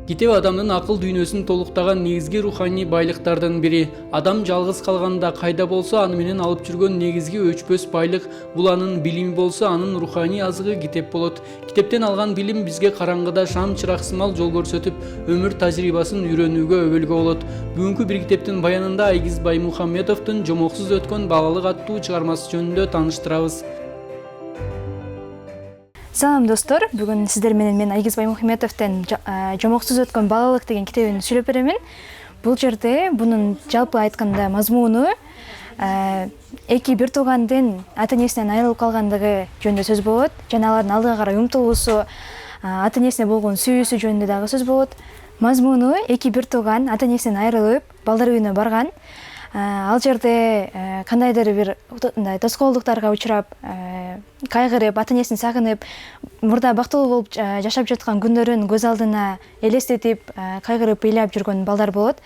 Китеп адамдын акыл дүйнөсүн толуктаган негизги руханий байлыктардын бири. Адам жалгыз калганда кайда болсо аны менен алып жүргөн негизги өчпөс байлык бул анын билими болсо, анын руханий азыгы китеп болот. Китептен алган билим бизге караңгыда шам чыраксымал жол көрсөтүп, өмүр тажрыйбасын үйрөнүүгө өбөлгө болот. Бүгүнкү бир китептин баянында Айгиз Баймухаммедовдун Жомоксуз өткөн балалык аттуу чыгармасы жөнүндө тааныштырабыз. Салам достор, бүгүн сиздер менен мен Айгиз Баймухаммедовдун Жомоксуз өткөн балалык деген китебин сүйлөп беремин. Бул жерде бунун жалпы айтканда мазмуну эки бир туугандын ата энесинен айрылып калгандыгы жөнүндө сөз болот. Жана алардын алдыга карай умтулуусу, ата энесине болгон сүйүүсү жөнүндө дагы сөз болот. Мазмуну эки бир тууган ата энесинен айрылып, балдар үйүнө барган. Ал жерде кандайдыр бир тоскоолдуктарга учурап, кайгырып, ата энесин сагынып, мурда бактылуу болуп жашап жаткан күндөрүн көз алдына элестетип, кайгырып ыйлап жүргөн балдар болот.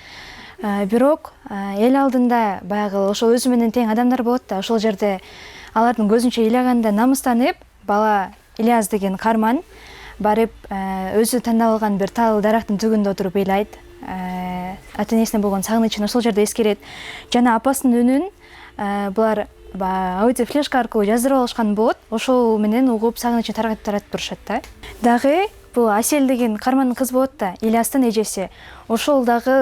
Бирок эл алдында баягы ошол өзү менен тең адамдар болот да, ошол жерде алардын көзүнчө ыйлаганда намыстанып, бала Ильяс деген карман барып өзү тандап алган бир тал дарактын түбүндө отуруп ыйлайт. Ата энесине болгон сагынычын ошол жерде эскерет. Жана апасынын үнүн булар аудио флешка аркылуу жаздырып алышкан болот. Ошол менен угуп сагынычын таратып турушат да. Дагы бул Асель деген кармандын кызы болот да, Ильястын эжеси. Ошол дагы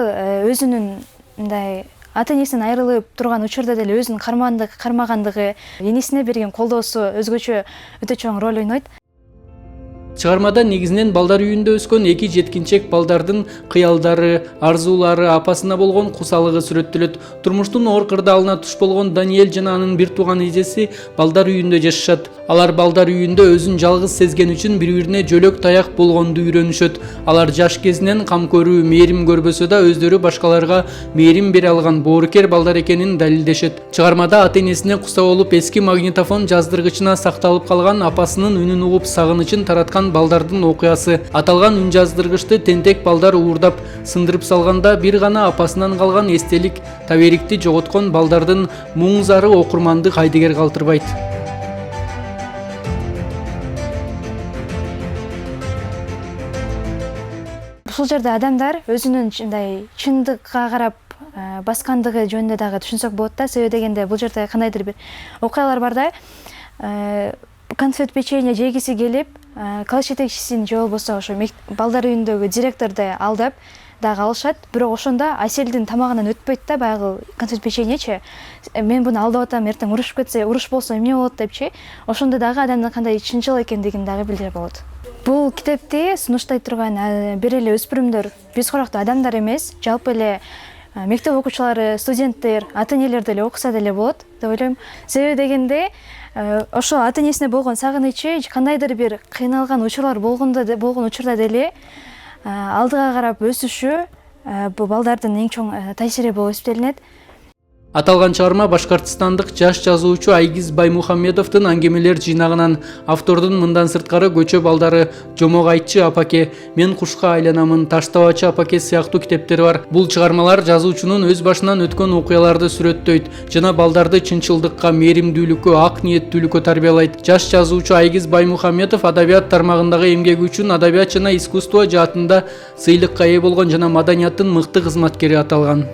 өзүнүн мындай ата энесинен айрылып турган учурда деле өзүнүн кармагандыгы, энесине берген колдоосу өзгөчө өтө чоң роль ойнойт. Чыгармада негизинен балдар үйүндө өскөн эки жеткинчек балдардын кыялдары, арзуулары, апасына болгон кусалыгы сүрөттөлөт. Турмуштун оор кырдаалына туш болгон Даниэль жана анын бир тууган эжеси балдар үйүндө жашашат. Алар балдар үйүндө өзүн жалгыз сезген үчүн бири-бирине жөлөк таяк болгонду үйрөнүшөт. Алар жаш кезинен кам көрүү, мээрим көрбөсө да өздөрү башкаларга мээрим бере алган боорукер балдар экенин далилдешет. Чыгармада ата энесине куса болуп эски магнитофон жаздыргычына сакталып калган апасынын үнүн угуп сагынычын тараткан балдардын окуясы. Аталган үн жаздыргычты тентек балдар уурдап сындырып салганда бир гана апасынан калган эстелик таберикти жоготкон балдардын муң зары окурманды кайдыгер калтырбайт. Ушул жерде адамдар өзүнүн чындыкка карап баскандыгы жөнүндө дагы түшүнсөк болот да. Себеби дегенде бул жерде кандайдыр бир окуялар бар да. Конфет печенье жегиси келип, класс жетекчисин же болбосо ошо балдар үйүндөгү директорду алдап дагы алышат. Бирок ошондо Аселдин тамагынан өтпөйт да баягы конфет печеньечи. Мен буну алдап атам, эртең уруш кетсе, уруш болсо эмне болот депчи. Ошондо дагы адамдын кандай чынчыл экендигин дагы билдире болот. Бул китепти сунуштай турган бир эле өспүрүмдөр, биз короктуу адамдар эмес, жалпы эле мектеп окуучулары, студенттер, ата энелер деле окуса деле болот деп ойлойм. Себеби дегенде ошо ата энесине болгон сагынычы кандайдыр бир кыйналган учурлар болгон учурда деле алдыга карап өсүшү бул балдардын эң чоң таасири болуп эсептелинет. Аталган чыгарма башкортостандык жаш жазуучу Айгиз Баймухаммедовдун аңгемелер жыйнагынан. Автордун мындан сырткары көчө балдары, Жомок айтчы апаке, Мен кушка айланамын, Таштабачы апаке сыяктуу китептер бар. Бул чыгармалар жазуучунун өз башынан өткөн окуяларды сүрөттөйт жана балдарды чынчылдыкка, мээримдүүлүккө, ак ниеттүүлүккө тарбиялайт. Жаш жазуучу Айгиз Баймухаммедов адабият тармагындагы эмгеги үчүн адабият жана искусство жаатында сыйлыкка ээ болгон жана маданияттын мыкты кызматкери аталган.